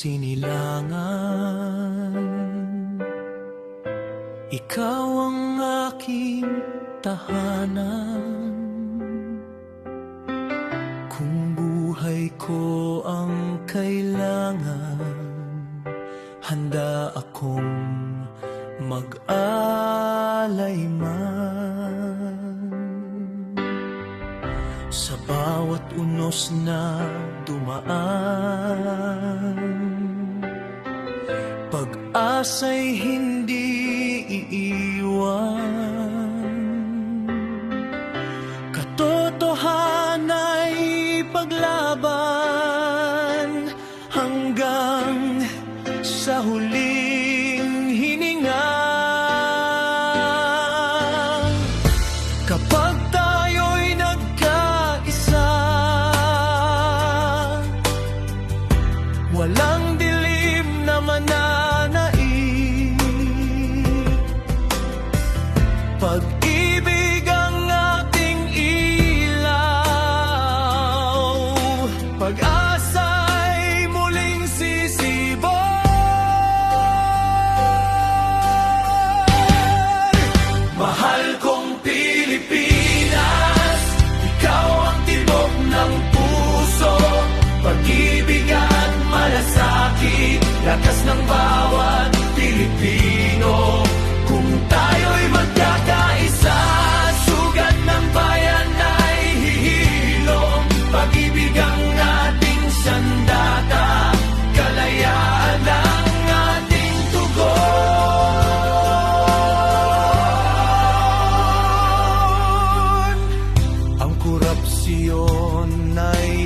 sinilangan. Ikaw ang aking tahanan. Kung buhay ko ang kailangan, handa akong mag-alay man. Sa bawat unos na dumaan, pag-asa'y hindi iiwan. Katotohana'y paglaban hanggang sa huling hininga. Kapag tayo'y nagkaisa, walang dilim na mananaig. Pag-ibig ang ating ilaw, pag-asa'y muling sisibol. Mahal kong Pilipinas, ikaw ang tibok ng puso. Pag-ibig at malasakit, lakas ng bawat Pilipino. Kung tayo'y magkakaisa, sugat ng bayan ay hihilom. Pag-ibig ang ating sandata, kalayaan ang ating tugon. Ang korupsyon ay